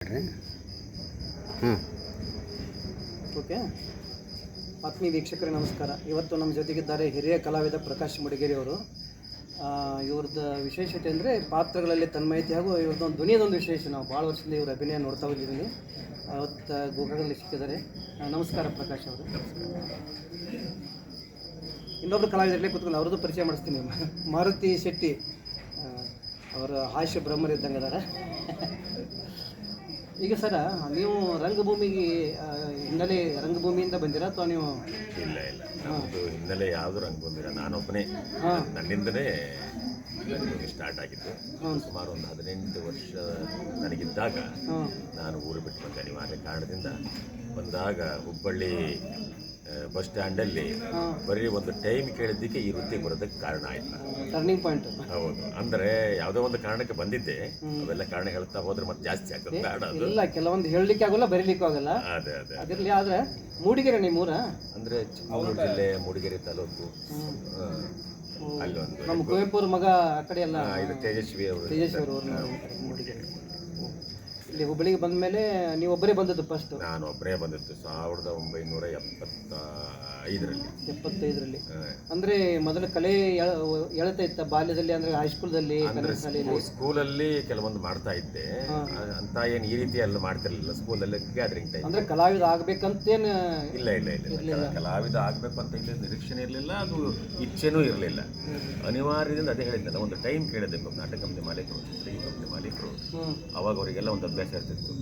ಹಾಂ ಓಕೆ. ಆತ್ಮೀಯ ವೀಕ್ಷಕರೇ ನಮಸ್ಕಾರ. ಇವತ್ತು ನಮ್ಮ ಜೊತೆಗಿದ್ದಾರೆ ಹಿರಿಯ ಕಲಾವಿದ ಪ್ರಕಾಶ್ ಮಡಿಗೇರಿ ಅವರು. ಇವ್ರದ್ದು ವಿಶೇಷತೆ ಅಂದರೆ ಪಾತ್ರಗಳಲ್ಲಿ ತನ್ಮಯತೆ ಹಾಗೂ ಇವ್ರದ್ದೊಂದು ಧ್ವನಿಯದೊಂದು ವಿಶೇಷ. ನಾವು ಭಾಳ ವರ್ಷದಿಂದ ಇವ್ರ ಅಭಿನಯ ನೋಡ್ತಾ ಬಂದಿದ್ದೀನಿ. ಅವತ್ತು ಗೋಕಾಕದಲ್ಲಿ ಸಿಕ್ಕಿದ್ದಾರೆ. ನಮಸ್ಕಾರ ಪ್ರಕಾಶ್ ಅವರು. ಇನ್ನೊಬ್ಬರು ಕಲಾವಿದರಲ್ಲೇ ಕೂತ್ಕೊಂಡು ಅವ್ರದ್ದು ಪರಿಚಯ ಮಾಡಿಸ್ತೀನಿ. ಮಾರುತಿ ಶೆಟ್ಟಿ ಅವರು ಹಾಸ್ಯ ಬ್ರಹ್ಮರು ಇದ್ದಂಗೆ ಅದಾರ. ಈಗ ಸರ ನೀವು ರಂಗಭೂಮಿಗೆ ರಂಗಭೂಮಿಯಿಂದ ಬಂದಿರಾ ಅಥವಾ ನೀವು? ಇಲ್ಲ ನಮ್ಮದು ಹಿನ್ನೆಲೆ ಯಾವುದು ರಂಗಭೂಮಿ ಇಲ್ಲ. ನಾನೊಬ್ಬನೇ, ನನ್ನಿಂದನೇ ರಂಗಭೂಮಿ ಸ್ಟಾರ್ಟ್ ಆಗಿದ್ದು. ಸುಮಾರು ಒಂದು 18 ವರ್ಷ ನನಗಿದ್ದಾಗ ನಾನು ಊರು ಬಿಟ್ಟು ಬಂದೆ. ಅನಿವಾರ್ಯ ಕಾರಣದಿಂದ ಬಂದಾಗ ಹುಬ್ಬಳ್ಳಿ ಬಸ್ ಸ್ಟ್ಯಾಂಡಲ್ಲಿ ಬರೀ ಒಂದು ಟೈಮ್ ಕೇಳಿದ್ದಕ್ಕೆ ಈ ವೃತ್ತಿಗೆ ಬರೋದಕ್ಕೆ ಕಾರಣ ಆಯ್ತು. Turning point. ಹೌದು, ಅಂದರೆ ಯಾವುದೋ ಒಂದು ಕಾರಣಕ್ಕೆ ಬಂದಿದ್ದೆ. ಅವೆಲ್ಲ ಕಾರಣ ಹೇಳ್ತಾ ಹೋದ್ರೆ ಮತ್ತೆ ಜಾಸ್ತಿ ಆಗ್ತದೆ. ಇಲ್ಲ, ಕೆಲವೊಂದು ಹೇಳಲಿಕ್ಕೆ ಆಗೋಲ್ಲ, ಬರೀಲಿಕ್ಕೂ ಆಗಲ್ಲ. ಅದೇ ಅದಿರಲಿ. ಆದರೆ ಮೂಡಿಗೆರೆ ನಿಮ್ಮೂರ ಅಂದರೆ ಚಿಕ್ಕಮಗಳೂರು ಜಿಲ್ಲೆ ಮೂಡಿಗೆರೆ ತಾಲೂಕು. ಅಲ್ಲೊಂದು ನಮ್ಮ ಕುವೆಂಪುರ ಮಗ ಆ ಕಡೆ ಎಲ್ಲ ಇದು ತೇಜಸ್ವಿ ಅವರು ಮೂಡಿಗೆರೆ. ಇಲ್ಲಿ ಹುಬ್ಬಳ್ಳಿಗೆ ಬಂದ ಮೇಲೆ ನೀವು ಒಬ್ಬರೇ ಬಂದದ್ದು ಫಸ್ಟ್? ನಾನು ಒಬ್ಬರೇ ಬಂದದ್ದು 1975ರಲ್ಲಿ. 75ರಲ್ಲಿ ಅಂದರೆ ಮೊದಲು ಕಲೆ ಎಳ್ತಾ ಇತ್ತ ಬಾಲ್ಯದಲ್ಲಿ, ಅಂದರೆ ಹೈಸ್ಕೂಲ್ದಲ್ಲಿ, ಸ್ಕೂಲಲ್ಲಿ ಕೆಲವೊಂದು ಮಾಡ್ತಾ ಇದ್ದೆ. ಅಂತ ಏನು ಈ ರೀತಿ ಎಲ್ಲ ಮಾಡ್ತಿರ್ಲಿಲ್ಲ. ಸ್ಕೂಲಲ್ಲಿ ಗ್ಯಾದರಿಂಗ್ ಟೈಮ್. ಅಂದರೆ ಕಲಾವಿದ ಆಗ್ಬೇಕಂತೇನು? ಇಲ್ಲ ಕಲಾವಿದ ಆಗಬೇಕು ಅಂತ ಇಲ್ಲಿ ನಿರೀಕ್ಷಣೆ ಇರಲಿಲ್ಲ, ಅದು ಇಚ್ಛೆನೂ ಇರಲಿಲ್ಲ. ಅನಿವಾರ್ಯದಿಂದ ಅದೇ ಹೇಳಿದ್ದಲ್ಲ, ಒಂದು ಟೈಮ್ ಕೇಳಿದೆ. ನಾಟಕ ಕಂಪನಿ ಮಾಲೀಕರು, ಚಿತ್ರರಂಗ ಕಂಪನಿ ಮಾಲೀಕರು, ಅವಾಗ ಅವರಿಗೆಲ್ಲ ಒಂದು ಅಭ್ಯಾಸ ಇರ್ತಿತ್ತು.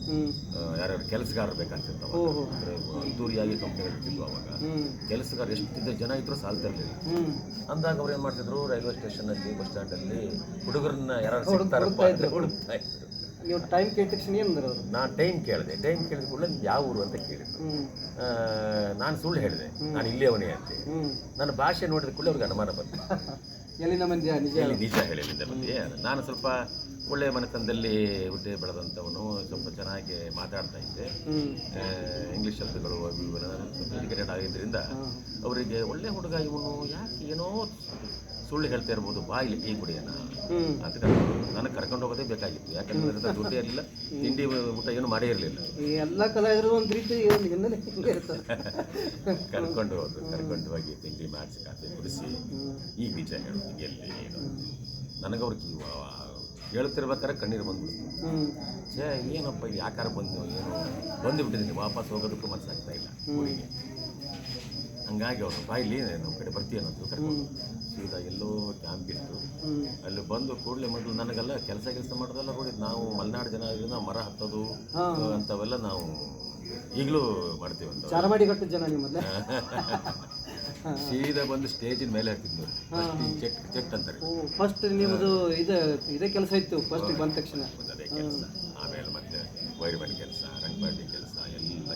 ಯಾರ್ಯಾರು ಕೆಲಸಗಾರರು ಬೇಕಂತಿರ್ತಾವ. ಅಂದರೆ ಅದ್ದೂರಿಯಾಗಿ ಕಂಪ್ನಿಗಳು ಇರ್ತಿದ್ವು. ಅವಾಗ ಕೆಲಸಗಾರ ಎಷ್ಟಿದ್ದ ಜನ ಇದ್ರು ಸಾಲ್ತಿರ್ಲಿಲ್ಲ. ಅಂದಾಗ ಅವ್ರು ಏನು ಮಾಡ್ತಿದ್ರು, ರೈಲ್ವೆ ಸ್ಟೇಷನಲ್ಲಿ, ಬಸ್ ಸ್ಟ್ಯಾಂಡಲ್ಲಿ ಹುಡುಗರನ್ನ ಯಾರು ಸಿಗ್ತಾರಪ್ಪ ಅಂತ ಹುಡುಕ್ತಾ ಇದ್ರು. ನೀವು ಟೈಮ್ ಕೇಳಿದ ತಕ್ಷಣ ಏನಂದ್ರೆ ಅವರು? ನಾನು ಟೈಮ್ ಕೇಳಿದೆ. ಟೈಮ್ ಕೇಳಿದ ಕೂಡಲೇ ಯಾವ ಊರು ಅಂತ ಕೇಳಿದ್ರು. ನಾನು ಸುಳ್ಳು ಹೇಳಿದೆ, ನಾನು ಇಲ್ಲಿಯವನೇ ಅಂತ. ನನ್ನ ಭಾಷೆ ನೋಡಿದ ಕೂಡಲೇ ಅವ್ರಿಗೆ ಅನುಮಾನ ಬಂತು. ಎಲ್ಲಿಂದ ಮಂದಿ ನಿಜ ಹೇಳಿದ್ದೆ ಬಂದು. ನಾನು ಸ್ವಲ್ಪ ಒಳ್ಳೆಯ ಮನೆತನದಲ್ಲಿ ಹುಟ್ಟಿ ಬೆಳೆದಂಥವನು, ಸ್ವಲ್ಪ ಚೆನ್ನಾಗಿ ಮಾತಾಡ್ತಾ ಇದ್ದೆ. ಇಂಗ್ಲೀಷ್ ಶಬ್ದಗಳು ಸ್ವಲ್ಪ ಎಜುಕೇಟೆಡ್ ಆಗಿದ್ದರಿಂದ ಅವರಿಗೆ ಒಳ್ಳೆ ಹುಡುಗ ಇವನು, ಯಾಕೆ ಏನೋ ಸುಳ್ಳು ಹೇಳ್ತಾ ಇರ್ಬೋದು, ಬಾ ಇಲ್ಲಿ ಟೀ ಕುಡಿಯೋಣ ಅಂತ ನನಗೆ ಕರ್ಕೊಂಡು ಹೋಗೋದೇ ಬೇಕಾಗಿತ್ತು. ಯಾಕಂದ್ರೆ ದುಡ್ಡು ಇರಲಿಲ್ಲ, ತಿಂಡಿ ಊಟ ಏನು ಮಾಡೇ ಇರಲಿಲ್ಲ. ಎಲ್ಲ ಕಲಾವಿದರು ಒಂದು ರೀತಿ ಕರ್ಕೊಂಡು ಹೋಗಿ ತಿಂಡಿ ಮಾಡಿಸಿ, ಕಾಫಿ ಕುಡಿಸಿ, ಈಗ ನಿಜ ಹೇಳೋದು ಎಲ್ಲಿ ಏನು ನನಗವ್ರಿಗೆ ಹೇಳ್ತಿರ್ಬೇಕಾದ್ರೆ ಕಣ್ಣೀರು ಬಂದ್ಬಿಡ್ತು. ಏನಪ್ಪ ಇದು ಯಾಕಾರ ಬಂದು ಏನು ಬಂದುಬಿಟ್ಟಿದ್ದೀನಿ, ವಾಪಸ್ ಹೋಗೋದಕ್ಕೂ ಮನಸ್ಸಾಗ್ತಾ ಇಲ್ಲ ಊರಿಗೆ. ಹಂಗಾಗಿ ಅವರು ಬಾಯಿಲಿ ನಮ್ಮ ಕಡೆ ಬರ್ತೀವಿ ಅನ್ನೋದು ಕರ್ಕೊಂಡು ಸೀದಾ ಎಲ್ಲೋ ಕ್ಯಾಂಪ್ ಇತ್ತು. ಅಲ್ಲಿ ಬಂದು ಕೂಡಲೇ ಮೊದಲು ನನಗೆಲ್ಲ ಕೆಲಸ ಮಾಡೋದೆಲ್ಲ ನೋಡಿದ್ದು. ನಾವು ಮಲೆನಾಡು ಜನ ಇದನ್ನ ಮರ ಹತ್ತೋದು ಅಂಥವೆಲ್ಲ ನಾವು ಈಗಲೂ ಮಾಡ್ತೀವಿ ಅಂತ. ಚಾರಮಾಡಿಗಟ್ಟು ಜನ ನಿಮ್ಮಲ್ಲಿ ಸೀದಾ ಬಂದು ಸ್ಟೇಜಿನ ಮೇಲೆ ಹಾಕಿದ್ದು ಚೆಕ್ ಅಂತಾರೆ. ಫಸ್ಟ್ ನಿಮ್ಮದು ಇದೇ ಕೆಲಸ ಇತ್ತು ಫಸ್ಟ್ ಬಂದ ತಕ್ಷಣ? ಅದೇ ಕೆಲಸ. ಆಮೇಲೆ ಮತ್ತೆ ವೈರ್ಮನ್ ಕೆಲಸ, ರಂಗಪಾಟಿ ಕೆಲಸ, ಎಲ್ಲ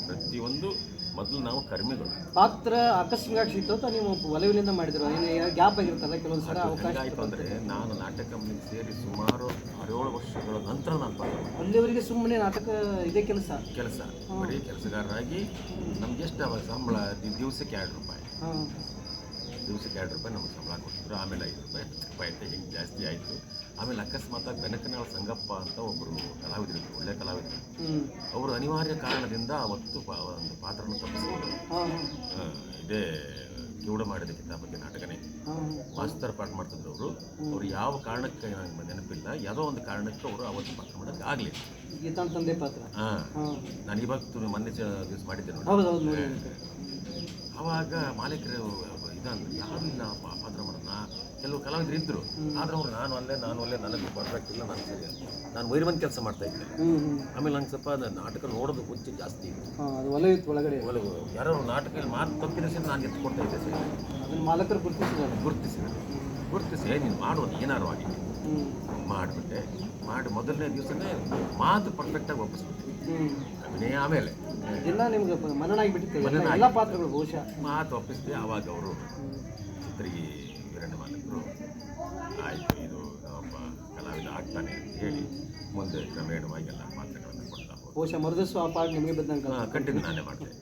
ಪ್ರತಿಯೊಂದು ಮೊದಲು ನಾವು ಕರ್ಮಿಗಳು. ಪಾತ್ರ ಆಕಸ್ಮಿಕ ಸಿಕ್ತು ಅಥವಾ ನೀವು ಒಲವಿನಿಂದ ಮಾಡಿದ್ರು? ಏನು ಗ್ಯಾಪ್ ಆಗಿರುತ್ತಲ್ಲ ಕೆಲವೊಂದು ಸಲ ಅವಕಾಶ ಆಯಿತು. ಅಂದರೆ ನಾನು ನಾಟಕ ಕಂಪನಿಗೆ ಸೇರಿ ಸುಮಾರು 6-7 ವರ್ಷಗಳ ನಂತರ ನಾನು ಪಾತ್ರ. ಅಲ್ಲಿವರೆಗೆ ಸುಮ್ಮನೆ ನಾಟಕ ಇದೇ ಕೆಲಸ ಬರೀ ಕೆಲಸಗಾರರಾಗಿ ನಮ್ಗೆ ಎಷ್ಟು ಅವಾಗ ಸಂಬಳ ದಿವಸಕ್ಕೆ 2 ರೂಪಾಯಿ. ದಿವಸಕ್ಕೆ 2 ರೂಪಾಯಿ ನಮಗೆ ಸಂಬಳ ಕೊಡ್ತಿದ್ರು. ಆಮೇಲೆ 5 ರೂಪಾಯಿ 10 ರೂಪಾಯಿ ಅಂತ ಹಿಂಗೆ ಜಾಸ್ತಿ ಆಯಿತು. ಆಮೇಲೆ ಅಕಸ್ಮಾತಾಗಿ ಬೆನಕನಾಳ ಸಂಗಪ್ಪ ಅಂತ ಒಬ್ಬರು ಕಲಾವಿದರು, ಒಳ್ಳೆ ಕಲಾವಿದರು. ಅವರು ಅನಿವಾರ್ಯ ಕಾರಣದಿಂದ ಅವತ್ತು ಒಂದು ಪಾತ್ರನ ತಪ್ಪಿಸ್ಕೊಂಡು ಇದೇ ಕಿವುಡ ಮಾಡಿದ ಕಿತಾಪತಿ ನಾಟಕನೇ ಮಾಸ್ತರ್ ಪಾಠ ಮಾಡ್ತಿದ್ರು ಅವರು. ಅವ್ರು ಯಾವ ಕಾರಣಕ್ಕೆ ನನಗೆ ನೆನಪಿಲ್ಲ, ಯಾವುದೋ ಒಂದು ಕಾರಣಕ್ಕೆ ಅವರು ಅವತ್ತು ಪಾತ್ರ ಮಾಡೋಕ್ಕೆ ಆಗಲಿಲ್ಲ. ಗೀತಾನ್ ತಂದೆ ಪಾತ್ರ. ನಾನು ಇವಾಗ ಮೊನ್ನೆ ದಿವಸ ಮಾಡಿದ್ದೆ ನೋಡಿ. ಆವಾಗ ಮಾಲೀಕರು ಇದಂದ್ರೆ ಯಾರು ಇಲ್ಲ ಪಾತ್ರ ಮಾಡೋಣ. ಕೆಲವು ಕಲಾವಿದರು ಇದ್ದರು, ಆದ್ರೆ ಅವ್ರು ನಾನು ಅಲ್ಲೇ ನನಗೆ ಪರ್ಫೆಕ್ಟ್ ಇಲ್ಲ, ನಾನು ಸರಿ ಅಂತ. ನಾನು ವೈರ್ಮನ್ ಕೆಲಸ ಮಾಡ್ತಾ ಇದ್ದೆ. ಆಮೇಲೆ ನಂಗೆ ಸ್ವಲ್ಪ ನಾಟಕ ನೋಡೋದು ಹುಚ್ಚು ಜಾಸ್ತಿ ಇತ್ತು. ಒಳಗಡೆ ಯಾರೋ ನಾಟಕದಲ್ಲಿ ಮಾತು ತಪ್ಪಿದ ಸರಿ ನಾನು ಎತ್ಕೊಡ್ತಾ ಇದ್ದೆ ಸರಿ. ಅದನ್ನು ಮಾಲಕರು ಗುರುತಿಸಿ ನೀನು ಮಾಡೋದು ಏನಾರು ಆಗಿ ಮಾಡಿಬಿಟ್ಟೆ. ಮೊದಲನೇ ದಿವಸನೇ ಮಾತು ಪರ್ಫೆಕ್ಟಾಗಿ ಒಪ್ಪಿಸ್ಬಿಟ್ಟೆ. ಅಭಿನಯ ಆಮೇಲೆ ಎಲ್ಲ ನಿಮ್ಗೆ ಮನನಾಗಿಬಿಟ್ಟಿತ್ತು ಎಲ್ಲ ಪಾತ್ರಗಳು ಬಹುಶಃ. ಮಾತು ಒಪ್ಪಿಸಿದೆ. ಆವಾಗ ಅವರು ಚಿತ್ರಿಗೆ ವೀರಣ್ಣ ಮಾಲಕರು ಆಯಿತು, ಇದು ಒಬ್ಬ ಕಲಾವಿದ ಆಗ್ತಾನೆ ಅಂತ ಹೇಳಿ ಮುಂದೆ ಕ್ರಮೇಣವಾಗಿ ಎಲ್ಲ ಪಾತ್ರಗಳನ್ನು ಕೊಡ್ತಾ ಹೋಗಿ ಬಹುಶಃ ಮರುದಿವಸ ಆ ಪಾಠ ನಿಮಗೆ ಬಂದಂಗೆ ಕಂಟಿನ್ಯೂ ನಾನೇ ಮಾಡಿದೆ.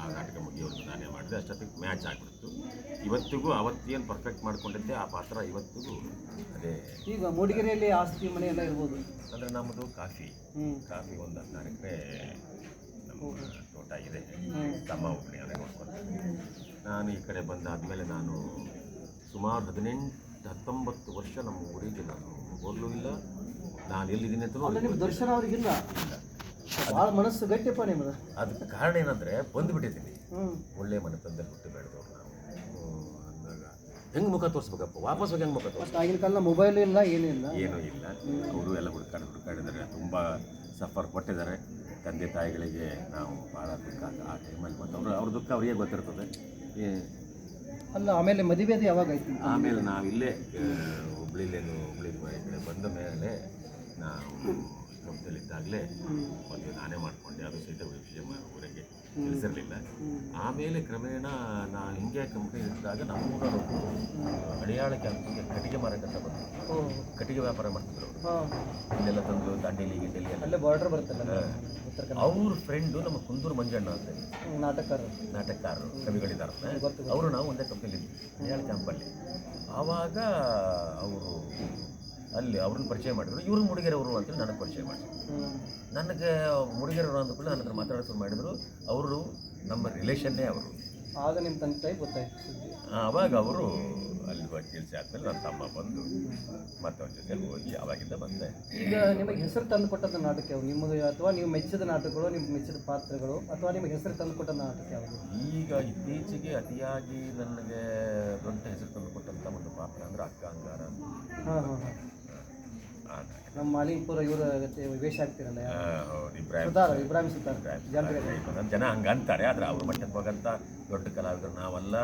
ಆ ನಾಟಕ ಮುಗಿಯೋದು ನಾನೇ ಮಾಡಿದೆ. ಅಷ್ಟೊತ್ತಿಗೆ ಮ್ಯಾಚ್ ಆಗಿಬಿಡ್ತು. ಇವತ್ತಿಗೂ ಅವತ್ತೇನು ಪರ್ಫೆಕ್ಟ್ ಮಾಡ್ಕೊಂಡಿದ್ದೆ ಆ ಪಾತ್ರ ಇವತ್ತಿಗೂ ಇದೇ. ಈಗ ಮೂಡಿಗೆರೆಯಲ್ಲಿ ಆಸ್ತಿ ಮನೆ ಎಲ್ಲ ಇರ್ಬೋದು. ಅಂದರೆ ನಮ್ಮದು ಕಾಫಿ ಒಂದು 16 ಎಕರೆ ನಮ್ಮ ತೋಟ ಇದೆ. ತಮ್ಮ ಒಬ್ಬನೇ ಅವರೇ ನೋಡ್ಕೊಳ್ತಾರೆ. ನಾನು ಈ ಕಡೆ ಬಂದಾದಮೇಲೆ ನಾನು ಸುಮಾರು 18-19 ವರ್ಷ ನಮ್ಮ ಊರಿಗೆ ನಾನು ಹೋಗಲೂ ಇಲ್ಲ. ನಾನು ಎಲ್ಲಿದ್ದೀನಿ ಅಂತ ಅಲ್ಲ, ನಿಮ್ಮ ದರ್ಶನ ಅವ್ರಿಗಿಲ್ಲ. ಭಾಳ ಮನಸ್ಸು ಗಟ್ಟಿಪ್ಪ ನಿಮ್ಮದು. ಅದಕ್ಕೆ ಕಾರಣ ಏನಂದರೆ ಬಂದುಬಿಟ್ಟಿದ್ದೀನಿ. ಒಳ್ಳೆ ಮನೆತನದಲ್ಲಿ ಹುಟ್ಟು ಬೆಳೆದವ್ರು ನಾವು. ಅಂದಾಗ ಹೆಂಗೆ ಮುಖ ತೋರಿಸ್ಬೇಕಪ್ಪ, ವಾಪಸ್ ಹೋಗಿ ಹೆಂಗೆ ಮುಖ ತೋರಿಸ್ಬೇಕು? ಆಗಿನ ಕಾಲ ಮೊಬೈಲ್ ಇಲ್ಲ, ಏನೂ ಇಲ್ಲ. ಅವರು ಎಲ್ಲ ಹುಡುಕಾಡಿದ್ದಾರೆ, ತುಂಬ ಸಫರ್ ಕೊಟ್ಟಿದ್ದಾರೆ. ತಂದೆ ತಾಯಿಗಳಿಗೆ ನಾವು ಭಾಳ ದುಃಖ ಆ ಟೈಮಲ್ಲಿ. ಮತ್ತು ಅವ್ರ ದುಃಖ ಅವರಿಗೆ ಗೊತ್ತಿರ್ತದೆ. ಅಲ್ಲ, ಆಮೇಲೆ ಮದುವೆ ಅದು ಯಾವಾಗ ಆಯ್ತು? ಆಮೇಲೆ ನಾವಿಲ್ಲೇ ಹುಬ್ಳಿ ಕಡೆ ಬಂದ ಮೇಲೆ ನಾವು ಕಂಪ್ನಿಯಲ್ಲಿದ್ದಾಗಲೇ ಮದುವೆ ನಾನೇ ಮಾಡಿಕೊಂಡೆ. ಅದು ಸಹಿತ ವಿಷಯ ಊರಿಗೆ ತಿಳಿಸಿರಲಿಲ್ಲ. ಆಮೇಲೆ ಕ್ರಮೇಣ ನಾನು ಹಿಂಗೆ ಕಂಪ್ನಿ ಇದ್ದಾಗ ನಮ್ಮೂರವರು ಅಡಿಯಾಳ ಕ್ಯಾಂಪಿಗೆ ಕಟ್ಟಿಗೆ ಮಾರಕಂತ ಬಂದರು. ಕಟ್ಟಿಗೆ ವ್ಯಾಪಾರ ಮಾಡ್ತಿದ್ರು ಅವರು. ಇಲ್ಲೆಲ್ಲ ತಂದು ದಾಂಡೇಲಿ ಗಿಂಡೇಲಿ ಅಲ್ಲೇ ಬಾರ್ಡರ್ ಬರ್ತಲ್ಲ. ಅವ್ರ ಫ್ರೆಂಡು ನಮ್ಮ ಕುಂದೂರು ಮಂಜಣ್ಣ ಅಂತ ನಾಟಕಕಾರರು ಕವಿಗಳಿದ್ದಾರೆ. ಅವರು ನಾವು ಒಂದೇ ಕಂಪ್ನಿಯಲ್ಲಿ ಅಡಿಯಾಳ ಕ್ಯಾಂಪಲ್ಲಿ. ಆವಾಗ ಅವರು ಅಲ್ಲಿ ಅವ್ರನ್ನ ಪರಿಚಯ ಮಾಡಿದ್ರು. ಇವರು ಮುಡಿಗೆರವರು ಅಂತೇಳಿ ನನಗೆ ಪರಿಚಯ ಮಾಡಿದ್ರು. ನನಗೆ ಮುಡಿಗೆರವರು ಅಂದ್ಕೊಂಡು ನನ್ನ ಹತ್ರ ಮಾತಾಡೋ ಶುರು ಮಾಡಿದರು. ಅವರು ನಮ್ಮ ರಿಲೇಷನ್ನೇ ಅವರು. ಆಗ ನಿಮ್ಮ ತಂದೆ ತಾಯಿ ಗೊತ್ತಾಯ್ತು. ಆವಾಗ ಅವರು ಅಲ್ಲಿ ಕೆಲಸ ಆದಮೇಲೆ ನನ್ನ ತಮ್ಮ ಬಂದು ಮತ್ತೊಂದು ಜೊತೆ ಹೋಗಿ ಆವಾಗಿಂದ ಬಂದೆ. ಈಗ ನಿಮಗೆ ಹೆಸರು ತಂದು ಕೊಟ್ಟದ್ದು ನಾಟಕ ಯಾವುದು ನಿಮಗೆ, ಅಥವಾ ನೀವು ಮೆಚ್ಚಿದ ನಾಟಕಗಳು, ನಿಮ್ಮ ಮೆಚ್ಚಿದ ಪಾತ್ರಗಳು, ಅಥವಾ ನಿಮಗೆ ಹೆಸರು ತಂದು ಕೊಟ್ಟ ನಾಟಕ ಯಾವುದು? ಈಗ ಇತ್ತೀಚೆಗೆ ಅತಿಯಾಗಿ ನನಗೆ ದೊಡ್ಡ ಹೆಸರು ತಂದು ಕೊಟ್ಟಂಥ ಒಂದು ಪಾತ್ರ ಅಂದರೆ ಅಕ್ಕ ಅಂಗಾರ. ನಮ್ಮ ಮಾಲಿಂಗ್ಪುರ ಇವರು ವೇಷ ಆಗ್ತಿರಲ್ಲ, ಇಬ್ರಾಹಿಂ ಸುತಾರ್ ಜನ ಹಂಗೆ ಅಂತಾರೆ. ಆದರೆ ಅವ್ರ ಮಟ್ಟಕ್ಕೆ ಹೋಗಂತ ದೊಡ್ಡ ಕಲಾವಿದರು ನಾವಲ್ಲ.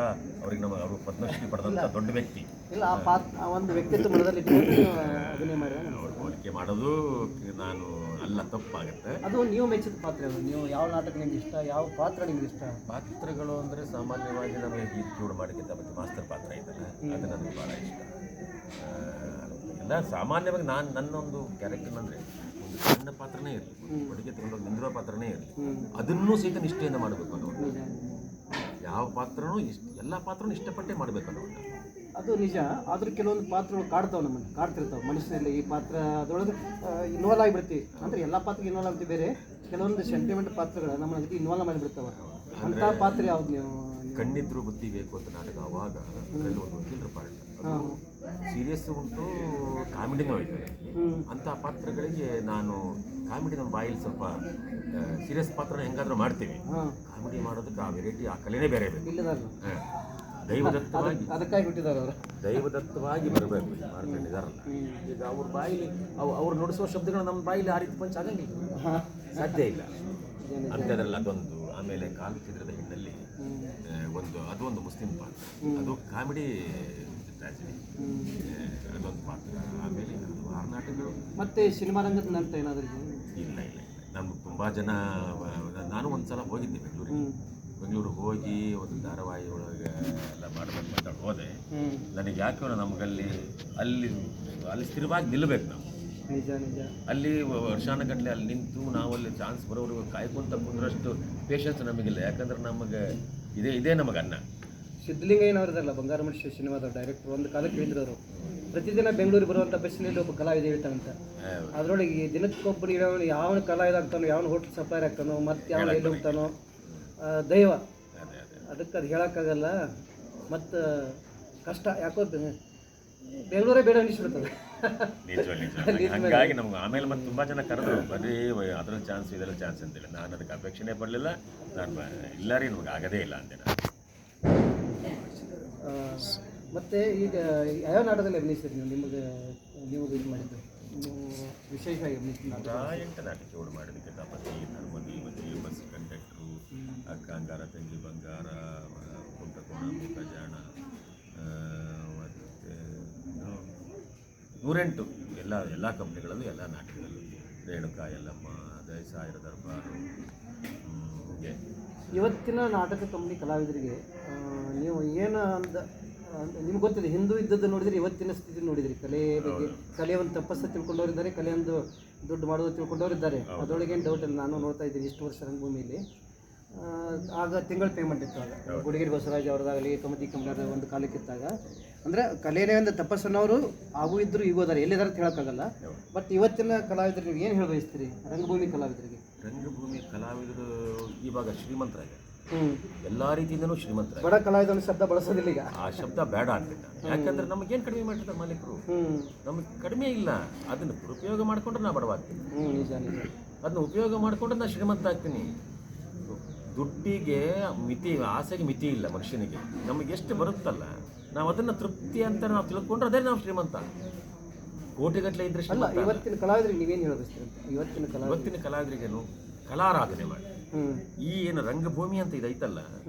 ಅವ್ರಿಗೆ ಅವರು ಪದ್ಮಶ್ರೀ ಪಡೆದಂಥ ದೊಡ್ಡ ವ್ಯಕ್ತಿ. ಇಲ್ಲ, ಆ ಒಂದು ವ್ಯಕ್ತಿತ್ವ ಮನದಲ್ಲಿ ಅಭಿನಯ ಮಾಡಿ ಅವ್ರು ಹೋಲಿಕೆ ಮಾಡೋದು ನಾನು ಅಲ್ಲ, ತಪ್ಪಾಗುತ್ತೆ. ಅದು ನೀವು ಮೆಚ್ಚಿದ ಪಾತ್ರ ಯಾವುದು? ನೀವು ಯಾವ ನಾಟಕ ನಿಮ್ಗೆ ಇಷ್ಟ, ಯಾವ ಪಾತ್ರ ನಿಮ್ಗೆ ಇಷ್ಟ? ಪಾತ್ರಗಳು ಅಂದರೆ ಸಾಮಾನ್ಯವಾಗಿ ನಮಗೆ ಗೀತ್ ಚೂಡು ಮಾಡಿದ್ದ ಮತ್ತು ಮಾಸ್ತರ್ ಪಾತ್ರ ಇದೆಯಲ್ಲ, ಅದು ನನಗೆ ಭಾಳ ಇಷ್ಟ. ಎಲ್ಲ ಸಾಮಾನ್ಯವಾಗಿ ನನ್ನೊಂದು ಕ್ಯಾರೆಕ್ಟರ್ ಅಂದರೆ ಒಂದು ಸಣ್ಣ ಪಾತ್ರನೇ ಇರಲಿ, ಒಟ್ಟಿಗೆ ತಗೊಂಡೋಗಿ ನಿಂದಿರೋ ಪಾತ್ರನೇ ಇರಲಿ, ಅದನ್ನೂ ಸಹಿತ ನಿಷ್ಠೆಯಿಂದ ಮಾಡಬೇಕು ಅನ್ನೋದು. ಯಾವ ಪಾತ್ರನೂ ಎಲ್ಲ ಪಾತ್ರನೂ ಇಷ್ಟಪಟ್ಟೇ ಮಾಡಬೇಕು ಅನ್ನೋದು. ಅದು ನಿಜ. ಆದರೂ ಕೆಲವೊಂದು ಪಾತ್ರಗಳು ಕಾಡ್ತಿರ್ತಾವೆ ಮನುಷ್ಯನಲ್ಲಿ. ಈ ಪಾತ್ರ ಅದರೊಳಗೆ ಇನ್ವಾಲ್ವ್ ಆಗಿಬಿಡ್ತೀವಿ. ಅಂದರೆ ಎಲ್ಲ ಪಾತ್ರಕ್ಕೆ ಇನ್ವಾಲ್ವ್ ಆಗ್ತೀವಿ. ಬೇರೆ ಕೆಲವೊಂದು ಸೆಂಟಿಮೆಂಟ್ ಪಾತ್ರಗಳು ನಮ್ಮ ಅದಕ್ಕೆ ಇನ್ವಾಲ್ವ್ ಮಾಡಿಬಿಡ್ತಾವೆ. ಅಂಥ ಪಾತ್ರ ಯಾವ್ದು? ನೀವು ಕಣ್ಣಿದ್ರು ಬುದ್ಧಿ ಬೇಕು ಅಂತ ನಾಟಕ ಆವಾಗ ಅದರಲ್ಲಿ ಒಂದು ವಕೀಲರ ಪಾರ್ಟ್ ಸೀರಿಯಸ್ ಉಂಟು, ಕಾಮಿಡಿನೂ ಐತೆ. ಅಂಥ ಪಾತ್ರಗಳಿಗೆ ನಾನು ಕಾಮಿಡಿ ನಮ್ಮ ಬಾಯಲ್ಲಿ ಸ್ವಲ್ಪ ಸೀರಿಯಸ್ ಪಾತ್ರ ಹೆಂಗಾದ್ರೂ ಮಾಡ್ತೀವಿ. ಕಾಮಿಡಿ ಮಾಡೋದಕ್ಕೆ ಆ ವೆರೈಟಿ, ಆ ಕಲೆನೇ ಬೇರೆ ಬೇಕು. ದೈವದತ್ತವಾಗಿ ಅದಕ್ಕಾಗಿ ಬಿಟ್ಟಿದ್ದಾರೆ ಅವರು. ದೈವದತ್ತವಾಗಿ ಬರಬೇಕು ಮಾಡ್ಕೊಂಡಿದ್ದಾರಲ್ಲ. ಈಗ ಅವ್ರ ಬಾಯಿಲಿ ಅವ್ರು ನುಡಿಸುವ ಶಬ್ದಗಳು ನಮ್ಮ ಬಾಯಿಲಿ ಆ ರೀತಿ ಪಂಚ ಆಗಂಗಿಲ್ಲ, ಸಾಧ್ಯ ಇಲ್ಲ ಅಂಥದ್ರಲ್ಲಿ ಅದೊಂದು. ಆಮೇಲೆ ಕಾಲು ಚಿತ್ರದ ಹೆಣ್ಣಲ್ಲಿ ಅದೊಂದು ಮುಸ್ಲಿಂ ಪಾತ್ರ, ಅದು ಕಾಮಿಡಿ ಟ್ರಾಜಿಡಿ, ಅದೊಂದು ಪಾತ್ರ. ಆಮೇಲೆ ಆ ನಾಟಕಗಳು ಮತ್ತೆ ಸಿನಿಮಾ ರಂಗದ ನಂತರ ಏನಾದರೂ ಇಲ್ಲ. ನಮ್ಗೆ ತುಂಬ ಜನ, ನಾನು ಒಂದು ಸಲ ಹೋಗಿದ್ದೆ ಬೆಂಗಳೂರಿಗೆ ಹೋಗಿ ಒಂದು ಧಾರಾವಾಹಿ ಒಳಗೆ ಎಲ್ಲ ಮಾಡಬೇಕು ಹೋದೆ. ನನಗೆ ಯಾಕೆ ನಮಗಲ್ಲಿ ಅಲ್ಲಿ ಸ್ಥಿರವಾಗಿ ನಿಲ್ಲಬೇಕು ನಾವು. ಅಲ್ಲಿ ವರ್ಷಾನುಗಟ್ಟಲೆ ಅಲ್ಲಿ ನಿಂತು ನಾವು ಅಲ್ಲಿ ಚಾನ್ಸ್ ಬರೋವರೆಗೂ ಕಾಯ್ಕೊಂತ ಕುಂದ್ರಷ್ಟು ಪೇಷನ್ಸ್ ನಮಗಿಲ್ಲ. ಯಾಕಂದ್ರೆ ನಮಗೆ ಇದೇ ನಮಗೆ ಅನ್ನ. ಸಿದ್ಧಲಿಂಗಯ್ಯನವರದಲ್ಲ ಬಂಗಾರ ಮನುಷ್ಯ ಸಿನಿಮಾದ ಡೈರೆಕ್ಟರ್ ಒಂದು ಕಾಲಕ್ಕೆ ಹೇಳಿದ್ರು ಅವರು, ಪ್ರತಿದಿನ ಬೆಂಗಳೂರಿಗೆ ಬರುವಂಥ ಬಸ್ಸಿನಲ್ಲಿ ಒಬ್ಬ ಕಲಾವಿದ ಹೇಳ್ತಾನಂತ. ಅದರೊಳಗೆ ದಿನಕ್ಕೊಬ್ಬರು ಯಾವನ ಕಲಾವಿದ ಆಗ್ತಾನೋ, ಯಾವನ ಹೋಟ್ಲ್ ಸಪ್ಲೈರ್ ಆಗ್ತಾನೋ, ಮತ್ತೆ ಯಾವನ ಎಲ್ಲಿ ಹೋಗ್ತಾನೋ, ದೈವ. ಅದಕ್ಕೆ ಅದು ಹೇಳೋಕ್ಕಾಗಲ್ಲ. ಮತ್ತು ಕಷ್ಟ ಯಾಕೋ ಬೆಂಗಳೂರೇ ಬೇಡ ಅನಿಸ್ಬಿಡ್ತದೆ. ಹಾಗಾಗಿ ನಮ್ಗೆ ಆಮೇಲೆ ಮತ್ತೆ ತುಂಬ ಜನ ಕರೆದ್ರು, ಬರೀ ಅದ್ರಲ್ಲಿ ಚಾನ್ಸ್ ಇದೆಲ್ಲ ಚಾನ್ಸ್ ಅಂತೇಳಿ. ನಾನು ಅದಕ್ಕೆ ಅಪೇಕ್ಷೆನೇ ಪಡಲಿಲ್ಲ. ನಾನು ಇಲ್ಲ ರೀ, ನಮ್ಗೆ ಆಗೋದೇ ಇಲ್ಲ ಅಂದೆ ನಾನು. ಮತ್ತು ಈಗ ಯಾವ ನಾಟಕದಲ್ಲಿ ಅಭಿನಯಿಸಿರಿ ನೀವು ಇದು ಮಾಡಿದ್ದು? ನೀವು ವಿಶೇಷವಾಗಿ ಅಭಿನಯಿಸಿದ 8 ನಾಟಕಗಳು ಮಾಡಿದ್ದಕ್ಕೆ ತಪತಿ, ನರ್ಮದಿ, ಮದುವೆ, ಬಸ್ ಕಂಡಕ್ಟ್ರು, ಅಕ್ಕ ಅಂಗಾರ, ತಂಗಿ ಬಂಗಾರ, ಕುಂಟಕೋಣ, ಮುಖಜಾಣ, ಮತ್ತು 108 ಎಲ್ಲ ಕಂಪ್ನಿಗಳಲ್ಲೂ ಎಲ್ಲ ನಾಟಕಗಳಲ್ಲೂ, ರೇಣುಕಾ ಯಲ್ಲಮ್ಮ, ದಯಸಾಯರ ದರ್ಬಾರು. ಇವತ್ತಿನ ನಾಟಕ ಕಂಪ್ನಿ ಕಲಾವಿದರಿಗೆ ನೀವು ಏನು ನಿಮ್ಗೆ ಗೊತ್ತಿದೆ, ಹಿಂದೂ ಇದ್ದದ್ದು ನೋಡಿದರೆ ಇವತ್ತಿನ ಸ್ಥಿತಿ ನೋಡಿದ್ರಿ. ಕಲೆ ಬಗ್ಗೆ, ಕಲೆ ಒಂದು ತಪಸ್ಸು ತಿಳ್ಕೊಂಡವರಿದ್ದಾರೆ, ಕಲೆ ಒಂದು ದುಡ್ಡು ಮಾಡೋದು ತಿಳ್ಕೊಂಡವರಿದ್ದಾರೆ. ಅದರೊಳಗೇನು ಡೌಟ್ ಇಲ್ಲ. ನಾನು ನೋಡ್ತಾ ಇದ್ದೀನಿ ಇಷ್ಟು ವರ್ಷ ರಂಗಭೂಮಿಯಲ್ಲಿ. ಆಗ ತಿಂಗಳ ಪೇಮೆಂಟ್ ಇತ್ತು. ಆಗ ಗುಡಿಗೆರೆ ಬಸವರಾಜ್ ಅವ್ರದ್ದಾಗಲಿ, ಕಮತಿ ಕಮಲಾರ ಒಂದು ಕಾಲಕ್ಕಿದ್ದಾಗ ಅಂದರೆ ಕಲೆನೇ ಒಂದು ತಪಸ್ಸನ್ನವರು ಆಗೂ ಇದ್ರು ಈಗೂ ಅದಾರೆ ಎಲ್ಲಿದ್ದಾರೆ ಅಂತ ಹೇಳೋಕ್ಕಾಗಲ್ಲ. ಬಟ್ ಇವತ್ತಿನ ಕಲಾವಿದರು ನೀವು ಏನು ಹೇಳ ಬಯಸ್ತೀರಿ ರಂಗಭೂಮಿ ಕಲಾವಿದರಿಗೆ? ರಂಗಭೂಮಿ ಕಲಾವಿದರು ಇವಾಗ ಶ್ರೀಮಂತರಾಗ ಎಲ್ಲ ರೀತಿಯಿಂದನೂ ಶ್ರೀಮಂತರಾಗ. ಬಡ ಕಲಾವಿದನ ಶಬ್ದ ಬಳಸೋದಿಲ್ಲ ಈಗ. ಆ ಶಬ್ದ ಬೇಡ ಅಂತಿಲ್ಲ. ಯಾಕಂದ್ರೆ ನಮಗೇನು ಕಡಿಮೆ ಮಾಡಿರ್ತಾರೆ ಮಾಲೀಕರು, ನಮಗೆ ಕಡಿಮೆ ಇಲ್ಲ. ಅದನ್ನು ದುರುಪಯೋಗ ಮಾಡ್ಕೊಂಡ್ರೆ ನಾ ಬಡವಾಗ್ತೀನಿ, ನಿಜ ನಿಜ. ಅದನ್ನ ಉಪಯೋಗ ಮಾಡ್ಕೊಂಡ್ರೆ ನಾ ಶ್ರೀಮಂತ ಆಗ್ತೀನಿ. ದುಡ್ಡಿಗೆ ಮಿತಿ, ಆಸೆಗೆ ಮಿತಿ ಇಲ್ಲ ಮನುಷ್ಯನಿಗೆ. ನಮಗೆ ಎಷ್ಟು ಬರುತ್ತಲ್ಲ ನಾವು ಅದನ್ನು ತೃಪ್ತಿ ಅಂತ ನಾವು ತಿಳ್ಕೊಂಡ್ರೆ ಅದೇ ನಾವು ಶ್ರೀಮಂತ. ಕೋಟಿಗಟ್ಟಲೆ ಇದ್ರೆ ಅಲ್ಲ, ಇವತ್ತಿನ ಕಲಾವಿದರಿಗೆ ನೀವೇನು ಹೇಳಬಯಸ್ತೀರಿ ಅಂತ? ಇವತ್ತಿನ ಕಲಾವಿದರಿಗೇನು ಕಲಾರಾಧನೆ ಮಾಡಿ ಈ ಏನು ರಂಗಭೂಮಿ ಅಂತ ಇದೈತಲ್ಲ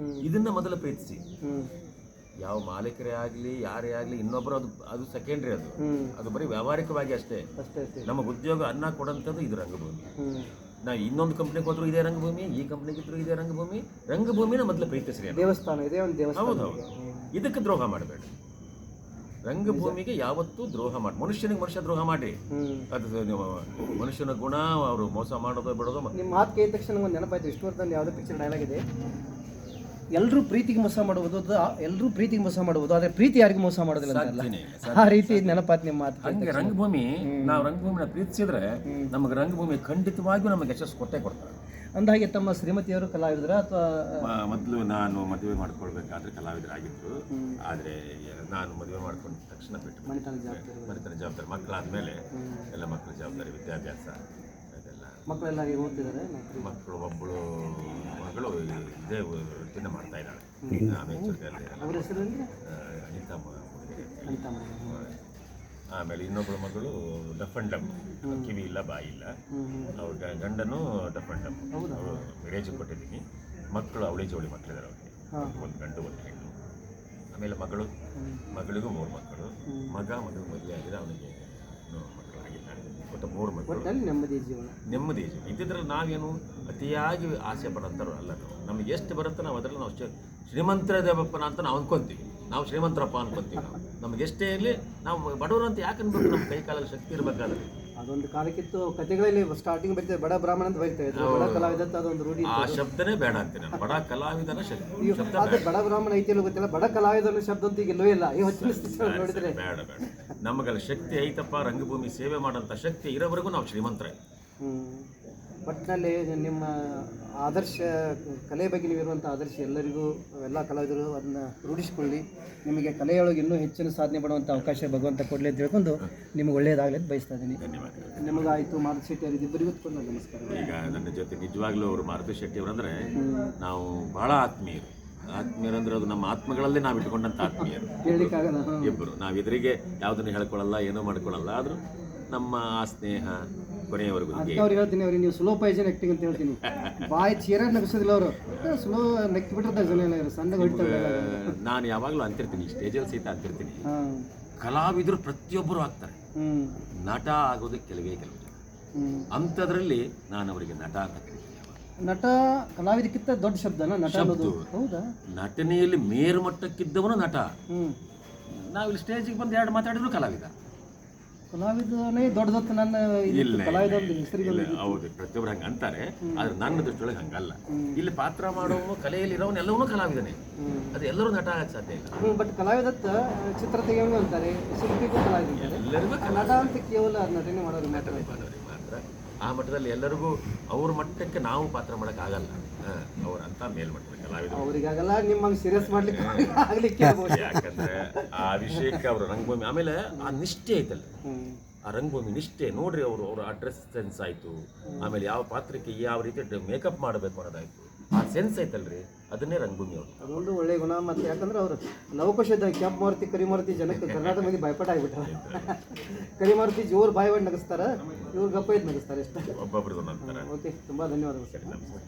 ಇದನ್ನ ಮೊದಲು ಪ್ರೀತಿಸಿ. ಯಾವ ಮಾಲೀಕರೇ ಆಗಲಿ ಯಾರೇ ಆಗಲಿ ಇನ್ನೊಬ್ಬರು ಅದು ಸೆಕೆಂಡ್ರಿ. ಅದು ಬರೀ ವ್ಯಾವಹಾರಿಕವಾಗಿ ಅಷ್ಟೇ. ನಮಗೆ ಉದ್ಯೋಗ ಅನ್ನ ಕೊಡೋಂಥದ್ದು ಇದು ರಂಗಭೂಮಿ. ನಾವು ಇನ್ನೊಂದು ಕಂಪ್ನಿಗೆ ಹೋದ್ರು ಇದೇ ರಂಗಭೂಮಿ, ಈ ಕಂಪ್ನಿಗೆ ಇದ್ರು ಇದೇ ರಂಗಭೂಮಿ. ರಂಗಭೂಮಿನ ಮೊದಲು ಪ್ರೀತಿಸ್ರಿ. ದೇವಸ್ಥಾನ ಇದೆ, ಒಂದು ದೇವಸ್ಥಾನ. ಹೌದೌದು, ಇದಕ್ಕೆ ದ್ರೋಹ ಮಾಡಬೇಡ. ರಂಗಭೂಮಿಗೆ ಯಾವತ್ತೂ ದ್ರೋಹ ಮಾಡಿ, ಮನುಷ್ಯನಿಗೆ ಮನುಷ್ಯ ದ್ರೋಹ ಮಾಡಿ. ಅದು ಮನುಷ್ಯನ ಗುಣ, ಅವರು ಮೋಸ ಮಾಡೋದು ಬಿಡೋದು. ನಿಮ್ಮ ಮಾತು ಕೇಳಿದ ತಕ್ಷಣ ಒಂದು ನೆನಪಾಯ್ತು. ಇಷ್ಟು ವರ್ಷದಲ್ಲಿ ಯಾವುದೋ ಪಿಕ್ಚರ್ ಡೈಲಾಗ್ ಇದೆ, ಎಲ್ಲರೂ ಪ್ರೀತಿಗೆ ಮೋಸ ಮಾಡುವುದು, ಎಲ್ಲರೂ ಪ್ರೀತಿಗೆ ಮೋಸ ಮಾಡುವುದು, ಆದರೆ ಪ್ರೀತಿ ಯಾರಿಗೂ ಮೋಸ ಮಾಡೋದಿಲ್ಲ ಅಂತ. ಆ ರೀತಿ ನೆನಪಾಯ್ತು ನಿಮ್ಮ ಮಾತು. ಹಂಗೆ ರಂಗಭೂಮಿ, ನಾವು ರಂಗಭೂಮಿನ ಪ್ರೀತಿಸಿದ್ರೆ ನಮಗೆ ರಂಗಭೂಮಿ ಖಂಡಿತವಾಗಿಯೂ ನಮಗೆ ಯಶಸ್ಸು ಕೊಟ್ಟೇ ಕೊಡ್ತಾರೆ. ಅಂದಾಗೆ ತಮ್ಮ ಶ್ರೀಮತಿಯವರು ಕಲಾವಿದರ ಅಥವಾ? ಮೊದಲು ನಾನು ಮದುವೆ ಮಾಡ್ಕೊಳ್ಬೇಕಾದ್ರೆ ಕಲಾವಿದರಾಗಿದ್ದರು. ಆದರೆ ನಾನು ಮದುವೆ ಮಾಡ್ಕೊಂಡ ತಕ್ಷಣ ಬಿಟ್ಟು ಮನೆತನ ಜವಾಬ್ದಾರಿ, ಮಕ್ಕಳಾದ್ಮೇಲೆ ಎಲ್ಲ ಮಕ್ಕಳ ಜವಾಬ್ದಾರಿ, ವಿದ್ಯಾಭ್ಯಾಸ ಅದೆಲ್ಲ. ಮಕ್ಕಳೆಲ್ಲ ಓದ್ತಿದ್ದಾರೆ? ಮಕ್ಕಳು ಒಬ್ಬಳು ಮಗಳು ಇದೇ ವೃತ್ತಿನ ಮಾಡ್ತಾ ಇದ್ದಾಳೆ. ಅವ್ರ ಹೆಸರು ಅನಿತಾ. ಆಮೇಲೆ ಇನ್ನೊಬ್ಬಳು ಮಗಳು ಡಫ್ ಅಂಡ್ ಡಮ್, ಕಿವಿ ಇಲ್ಲ ಬಾಯಿ ಇಲ್ಲ. ಅವ್ರ ಗಂಡನು ಡಫ್ ಅಂಡ್ ಡಮ್. ಅವಳು ಮ್ಯಾರೇಜ್ ಕೊಟ್ಟಿದ್ದೀನಿ. ಮಕ್ಕಳು ಅವಳಿ ಜೋಳಿ ಮಕ್ಕಳಿದ್ದಾರೆ ಅವ್ರಿಗೆ, ಒಂದು ಗಂಡು ಒಂದು ಹೆಣ್ಣು. ಆಮೇಲೆ ಮಗಳಿಗೂ 3 ಮಕ್ಕಳು. ಮಗಳು ಮದುವೆ ಆಗಿದೆ, ಅವನಿಗೆ ಮಕ್ಕಳಾಗಿಲ್ಲ. ಒಟ್ಟು 3 ಮಕ್ಕಳು. ನೆಮ್ಮದಿ ಜೀವನ. ಇದ್ದಿದ್ರೆ ನಾವೇನು ಅತಿಯಾಗಿ ಆಸೆ ಪಡೋಂಥವ್ರು ಅಲ್ಲ. ನಮಗೆ ಎಷ್ಟು ಬರುತ್ತೆ ನಾವು ಅದರಲ್ಲಿ ನಾವು ಶ್ರೀಮಂತರ ದೇವಪ್ಪನ ಅಂತ ನಾವು ಅನ್ಕೊಂತೀವಿ. ನಾವು ಶ್ರೀಮಂತರಪ್ಪ ಅನ್ಕೊಂತೀವಿ. ನಮಗೆ ಎಷ್ಟೇ ಇರಲಿ ನಾವು ಬಡವರು ಅಂತ ಯಾಕೆ ಅನ್ಬೇಕು? ನಮ್ಮ ಕೈ ಕಾಲಲ್ಲಿ ಶಕ್ತಿ ಇರಬೇಕಾದ್ರೆ. ಅದೊಂದು ಕಾಲಕ್ಕಿತ್ತು, ಕಥೆಗಳಲ್ಲಿ ಸ್ಟಾರ್ಟಿಂಗ್ ಬರ್ತದೆ ಬಡ ಬ್ರಾಹ್ಮಣ ಅಂತ ಬರೀತಾ ಇದ್ರು. ಬಡ ಕಲಾವಿದ ಅಂತ ಅದೊಂದು ರೂಢಿ. ಆ ಶಬ್ದನೇ ಬೇಡ ಅಂತೀನಿ. ಬಡ ಕಲಾವಿದನ ಶಬ್ದ ಆದ್ರೆ ಬಡ ಬ್ರಾಹ್ಮಣ ಐತಿ ಗೊತ್ತಿಲ್ಲ, ಬಡ ಕಲಾವಿದನ ಶಬ್ದ ಅಂತ ಈಗ ಇಲ್ಲ. ಈ ನೋಡಿದ್ರೆ ಬೇಡ. ನಮಗಲ್ಲಿ ಶಕ್ತಿ ಐತಪ್ಪ, ರಂಗಭೂಮಿ ಸೇವೆ ಮಾಡೋಂಥ ಶಕ್ತಿ ಇರೋವರೆಗೂ ನಾವು ಶ್ರೀಮಂತರೇ. ಒಟ್ಟಿನಲ್ಲಿ ನಿಮ್ಮ ಆದರ್ಶ ಕಲೆ ಬಗ್ಗೆ ನೀವಿರುವಂಥ ಆದರ್ಶ ಎಲ್ಲರಿಗೂ, ಎಲ್ಲ ಕಲಾವಿದರು ಅದನ್ನ ರೂಢಿಸ್ಕೊಳ್ಳಿ. ನಿಮಗೆ ಕಲೆಯೊಳಗೆ ಇನ್ನೂ ಹೆಚ್ಚಿನ ಸಾಧನೆ ಮಾಡುವಂಥ ಅವಕಾಶ ಭಗವಂತ ಕೊಡಲಿ ಅಂತ ಹೇಳ್ಕೊಂಡು ನಿಮಗೆ ಒಳ್ಳೆಯದಾಗಲಿ ಅಂತ ಬಯಸ್ತಾ ಇದ್ದೀನಿ. ಧನ್ಯವಾದಗಳು. ನಿಮಗಾಯಿತು ಮಾರುತಿ ಶೆಟ್ಟಿ ಅವರಿಗೆ ಇಬ್ಬರಿಗೂ ನಮಸ್ಕಾರ. ಈಗ ನನ್ನ ಜೊತೆ ನಿಜವಾಗ್ಲೂ ಅವರು ಮಾರುತಿ ಶೆಟ್ಟಿ ಅವರಂದ್ರೆ ನಾವು ಬಹಳ ಆತ್ಮೀಯರಂದ್ರೆ ಅದು ನಮ್ಮ ಆತ್ಮಗಳಲ್ಲೇ ನಾವು ಇಟ್ಕೊಂಡಂಥ ಆತ್ಮೀಯರು. ಹೇಳಲಿಕ್ಕಾಗಲ್ಲ. ಇಬ್ಬರು ನಾವು ಎದುರಿಗೆ ಯಾವುದನ್ನು ಹೇಳ್ಕೊಳ್ಳಲ್ಲ, ಏನೂ ಮಾಡ್ಕೊಳ್ಳಲ್ಲ. ಆದರೂ ನಮ್ಮ ಆ ಸ್ನೇಹ ಕೊನೆಯವರೆಗೂ. ಅವ್ರು ಹೇಳ್ತೀನಿ, ಅವ್ರಿಗೆ ನೀವು ಸ್ಲೋ ಪಾಯ್ಸನ್ ಆಕ್ಟಿಂಗ್ ಅಂತ ಹೇಳ್ತೀನಿ. ಬಾಯಿ ಚೀರ ನಗಿಸೋದಿಲ್ಲ ಅವರು, ಸ್ಲೋ ನೆಕ್ಕಿ ಬಿಟ್ಟಿರ್ತಾರೆ ಜನ ಎಲ್ಲ ಸಣ್ಣ ಹೊಡಿತಾರೆ. ನಾನು ಯಾವಾಗಲೂ ಅಂತಿರ್ತೀನಿ, ಸ್ಟೇಜಲ್ಲಿ ಸಹಿತ ಅಂತಿರ್ತೀನಿ, ಕಲಾವಿದರು ಪ್ರತಿಯೊಬ್ಬರು ಆಗ್ತಾರೆ, ನಟ ಆಗೋದಕ್ಕೆ ಕೆಲವೇ ಕೆಲವು. ಅಂಥದ್ರಲ್ಲಿ ನಾನು ಅವರಿಗೆ ನಟ ಅಂತ ಕರಿತೀನಿ. ನಟ ಕಲಾವಿದಕ್ಕಿಂತ ದೊಡ್ಡ ಶಬ್ದನ ನಟ ಅನ್ನೋದು. ಹೌದಾ? ನಟನೆಯಲ್ಲಿ ಮೇರುಮಟ್ಟಕ್ಕಿದ್ದವನು ನಟ. ನಾವಿಲ್ಲಿ ಸ್ಟೇಜಿಗೆ ಬಂದು 2 ಮಾತಾಡಿದ್ರು ಕಲಾವಿದ. ಕಲಾವಿದನೇ ದೊಡ್ಡದತ್ತು ನನ್ನ ಕಲಾವಿದ ಹೆಸರಿಗೆ. ಹೌದು, ಪ್ರತಿಯೊಬ್ಬರು ಹಂಗೆ ಅಂತಾರೆ. ಆದ್ರೆ ನನ್ನ ದೃಷ್ಟಿಯೊಳಗೆ ಹಂಗಲ್ಲ. ಇಲ್ಲಿ ಪಾತ್ರ ಮಾಡೋನು, ಕಲೆಯಲ್ಲಿ ಇರೋನು ಎಲ್ಲವನ್ನೂ ಕಲಾವಿದನೇ. ಅದು ಎಲ್ಲರೂ ನಟ ಆಗಕ್ಕೆ ಸಾಧ್ಯ ಇಲ್ಲ. ಬಟ್ ಕಲಾವಿದತ್ತ ಚಿತ್ರ ತೆಗೆಯೋನು ಅಂತಾರೆ, ಶಿಲ್ಪಿಗೂ ಕಲಾವಿದ ಎಲ್ಲರಿಗೂ ನಟ ಅಂತ ಕೇವಲ ನಟನೆ ಮಾಡೋದು ಮಾತ್ರ. ಆ ಮಟ್ಟದಲ್ಲಿ ಎಲ್ಲರಿಗೂ ಅವ್ರ ಮಟ್ಟಕ್ಕೆ ನಾವು ಪಾತ್ರ ಮಾಡೋಕ್ಕಾಗಲ್ಲ. ಅವರಂತ ಮೇಲ್ಮಟ್ಟದ ಕಲಾವಿದರು ಅವರಿಗಾಗಲ್ಲ, ನಿಮ್ಮಂಗೆ ಸೀರಿಯಸ್ ಮಾಡ್ಲಿಕ್ಕೆ ಆಗ್ಲಿಕ್ಕೆ. ಯಾಕಂದ್ರೆ ಆ ವಿಷಯಕ್ಕೆ ಅವರು ರಂಗಭೂಮಿ, ಆಮೇಲೆ ಆ ನಿಷ್ಠೆ ಐತಲ್ಲ, ಆ ರಂಗಭೂಮಿ ನಿಷ್ಠೆ ನೋಡ್ರಿ. ಅವರ ಆ ಡ್ರೆಸ್ ಸೆನ್ಸ್ ಆಯಿತು, ಆಮೇಲೆ ಯಾವ ಪಾತ್ರಕ್ಕೆ ಯಾವ ರೀತಿ ಮೇಕಪ್ ಮಾಡಬೇಕು ಅನ್ನೋದಾಯ್ತು, ಆ ಸೆನ್ಸ್ ಐತಲ್ರಿ, ಅದನ್ನೇ ರಂಗಭೂಮಿ ಅವರು. ಅದೊಂದು ಒಳ್ಳೆ ಗುಣ. ಮತ್ತು ಯಾಕಂದ್ರೆ ಅವರು ಲವಕುಶದ ಕೆಂಪು ಮಾರುತಿ ಕರಿಮಾರುತಿ ಜನಕ್ಕೆ ಕರ್ನಾಟಕ ಮಂದಿ ಭಯಪಟ್ಟ ಆಗಿಬಿಟ್ಟಾರೆ. ಕರಿಮಾರುತಿ ಜೋರು ಬಾಯಿ ಮಾಡಿ ನಗಿಸ್ತಾರೆ, ಇವ್ರು ಗಪ್ಪ ಇದ್ದು ನಗಿಸ್ತಾರೆ. ಇಷ್ಟ ಒಬ್ಬೊಬ್ರದ್ದು ನಂತರ. ಓಕೆ, ತುಂಬ ಧನ್ಯವಾದಗಳು ಸರ್. ನಮಸ್ಕಾರ.